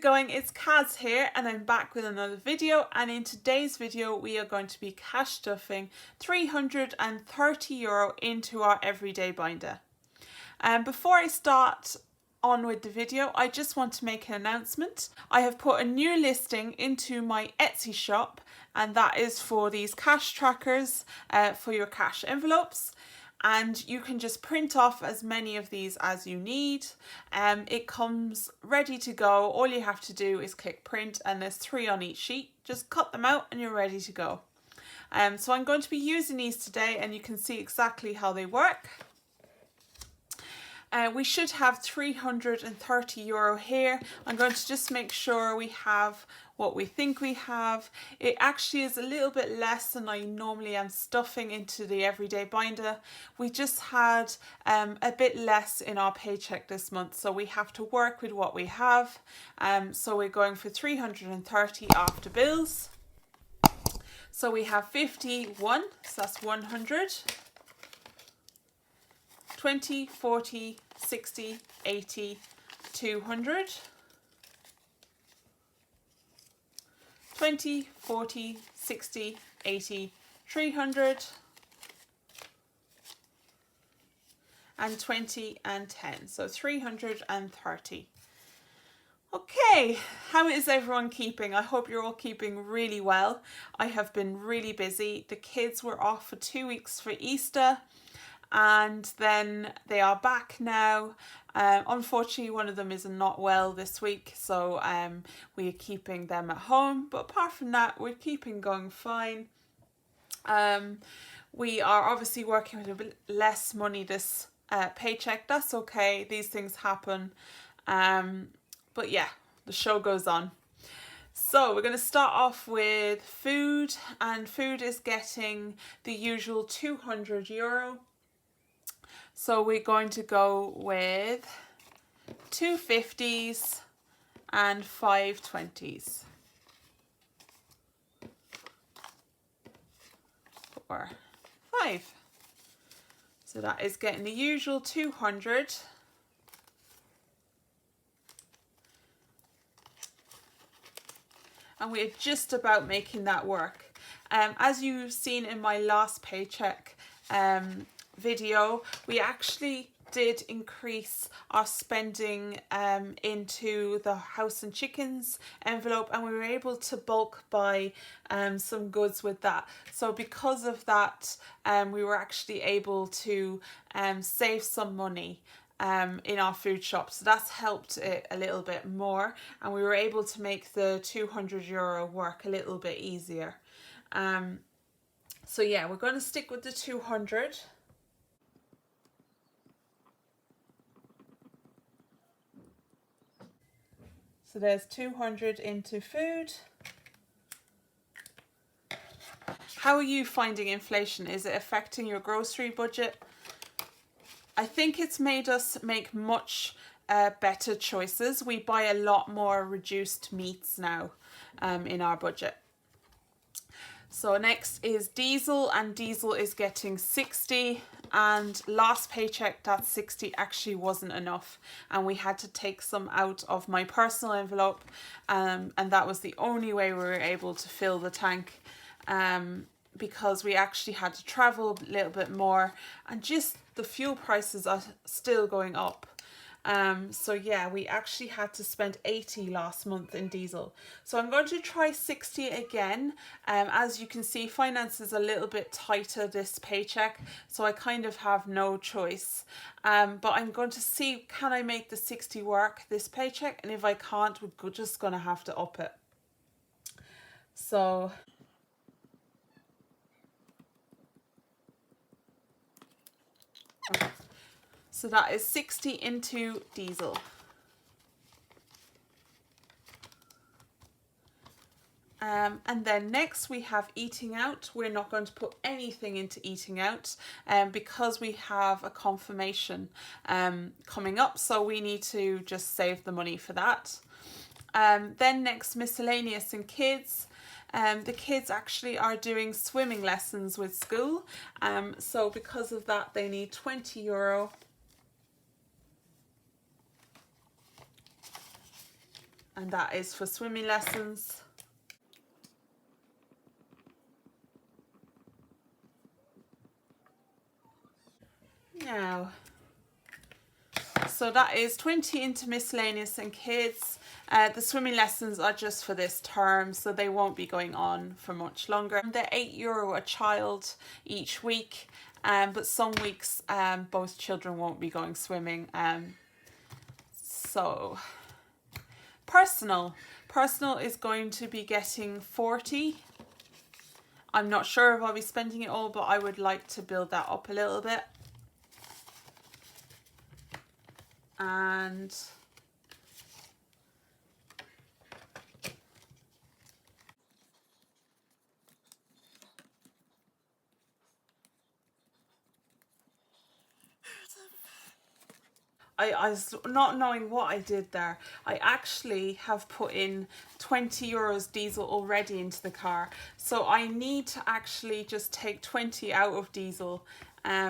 going? It's Kaz here and I'm back with another video, and in today's video we are going to be cash stuffing €330 into our everyday binder. Before I start on with the video, I just want to make an announcement. I have put a new listing into my Etsy shop, and that is for these cash trackers for your cash envelopes. And you can just print off as many of these as you need. It comes ready to go. All you have to do is click print, and there's 3 on each sheet. Just cut them out and you're ready to go. So I'm going to be using these today, and you can see exactly how they work. We should have €330 here. I'm going to just make sure we have what we think we have. It actually is a little bit less than I normally am stuffing into the everyday binder. We just had a bit less in our paycheck this month, so we have to work with what we have. So we're going for 330 after bills. So we have 51, so that's 100. 20, 40, 60, 80, 200. 20, 40, 60, 80, 300. And 20 and 10, so 330. Okay, how is everyone keeping? I hope you're all keeping really well. I have been really busy. The kids were off for 2 weeks for Easter, and then they are back now. Unfortunately, one of them is not well this week, so we are keeping them at home. But apart from that, we're keeping going fine. We are obviously working with a bit less money this paycheck. That's okay, these things happen. But yeah, the show goes on. So we're going to start off with food, and food is getting the usual €200. So we're going to go with 2 50s and 5 20s. Or 5. So that is getting the usual 200. And we're just about making that work. As you've seen in my last paycheck video, we actually did increase our spending into the house and chickens envelope, and we were able to bulk buy some goods with that. So because of that, we were actually able to save some money in our food shop, so that's helped it a little bit more, and we were able to make the €200 work a little bit easier. So yeah, we're going to stick with the 200. So there's 200 into food. How are you finding inflation? Is it affecting your grocery budget? I think it's made us make much better choices. We buy a lot more reduced meats now in our budget. So next is diesel, and diesel is getting 60, and last paycheck that 60 actually wasn't enough, and we had to take some out of my personal envelope, and that was the only way we were able to fill the tank, because we actually had to travel a little bit more, and just the fuel prices are still going up. So yeah, we actually had to spend 80 last month in diesel. So I'm going to try 60 again. As you can see, finance is a little bit tighter this paycheck, so I kind of have no choice. But I'm going to see, can I make the 60 work this paycheck? And if I can't, we're just going to have to up it. So that is 60 into diesel. And then next we have eating out. We're not going to put anything into eating out because we have a confirmation coming up, so we need to just save the money for that. Then next, miscellaneous and kids. The kids actually are doing swimming lessons with school, so because of that they need €20. and that is for swimming lessons. Now, so that is 20 into miscellaneous and kids. The swimming lessons are just for this term, so they won't be going on for much longer. They're €8 a child each week, but some weeks both children won't be going swimming. So personal is going to be getting 40. I'm not sure if I'll be spending it all, but I would like to build that up a little bit. And I was not knowing what I did there. I actually have put in €20 diesel already into the car. So I need to actually just take 20 out of diesel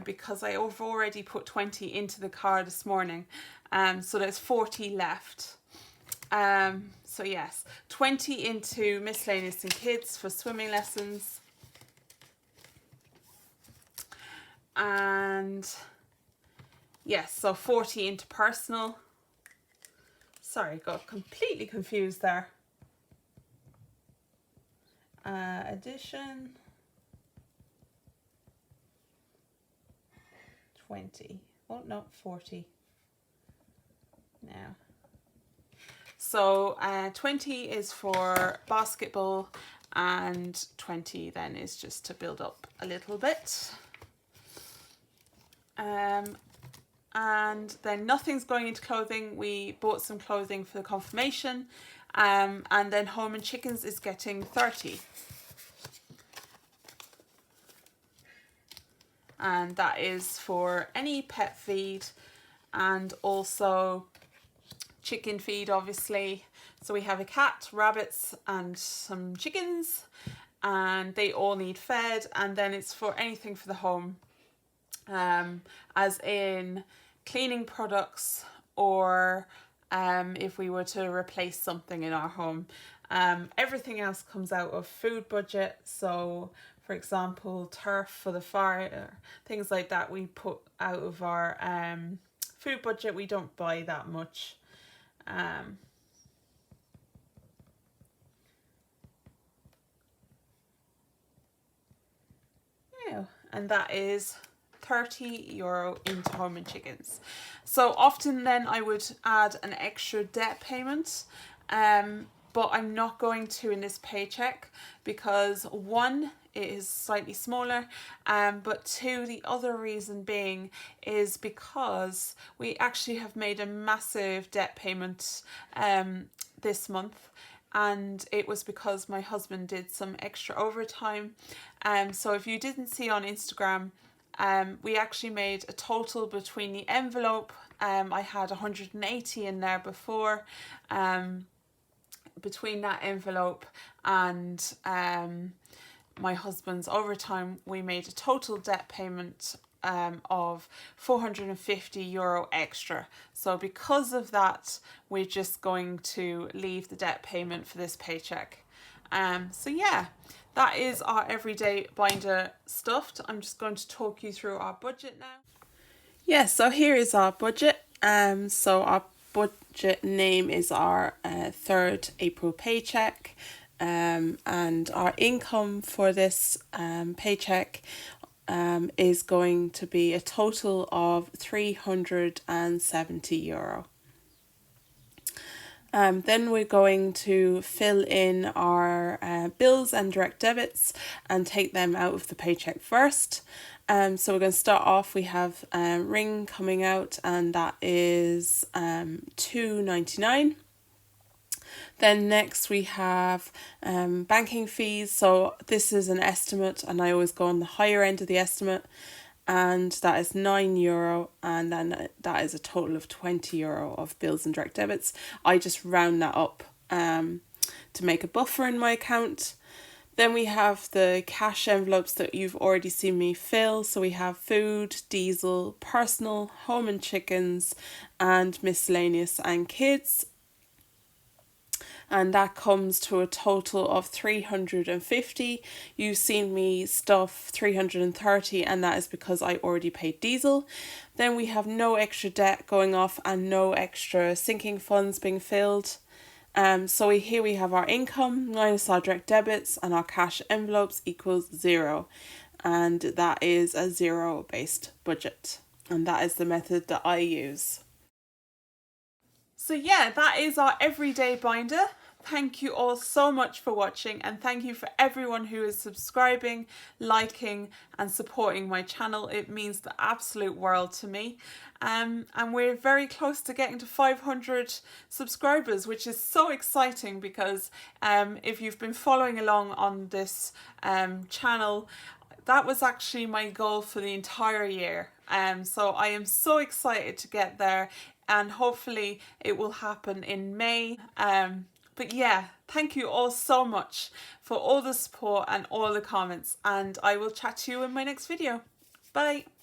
because I have already put 20 into the car this morning. So there's 40 left. So yes, 20 into miscellaneous and kids for swimming lessons. And yes, so 40 into personal. Sorry, got completely confused there. Addition. 20. Oh, no, 40. Now. So 20 is for basketball and 20 then is just to build up a little bit. And then nothing's going into clothing. We bought some clothing for the confirmation. And then home and chickens is getting 30. And that is for any pet feed and also chicken feed, obviously. So we have a cat, rabbits and some chickens, and they all need fed. And then it's for anything for the home, as in cleaning products or if we were to replace something in our home. Everything else comes out of food budget. So for example, turf for the fire, things like that we put out of our food budget. We don't buy that much. Yeah, and that is €30 into home and chickens. So often then I would add an extra debt payment, but I'm not going to in this paycheck because one, it is slightly smaller, but two, the other reason being is because we actually have made a massive debt payment this month. And it was because my husband did some extra overtime. So if you didn't see on Instagram, we actually made a total between the envelope. I had 180 in there before. Between that envelope and my husband's overtime, we made a total debt payment of €450 extra. So because of that, we're just going to leave the debt payment for this paycheck. So yeah, that is our everyday binder stuffed. I'm just going to talk you through our budget now. Yeah, so here is our budget. So our budget name is our 3rd April paycheck. And our income for this paycheck is going to be a total of €370. Then we're going to fill in our bills and direct debits and take them out of the paycheck first. So we're going to start off, we have Ring coming out, and that is $2.99. Then next we have banking fees. So this is an estimate and I always go on the higher end of the estimate, and that is €9, and then that is a total of €20 of bills and direct debits. I just round that up to make a buffer in my account. Then we have the cash envelopes that you've already seen me fill. So we have food, diesel, personal, home and chickens, and miscellaneous and kids. and that comes to a total of 350. You've seen me stuff 330, and that is because I already paid diesel. Then we have no extra debt going off and no extra sinking funds being filled. So here we have our income minus our direct debits, and our cash envelopes equals 0. And that is a zero-based budget. And that is the method that I use. So yeah, that is our everyday binder. Thank you all so much for watching, and thank you for everyone who is subscribing, liking and supporting my channel. It means the absolute world to me. And we're very close to getting to 500 subscribers, which is so exciting because if you've been following along on this channel, that was actually my goal for the entire year. So I am so excited to get there, and hopefully it will happen in May. But yeah, thank you all so much for all the support and all the comments, and I will chat to you in my next video. Bye.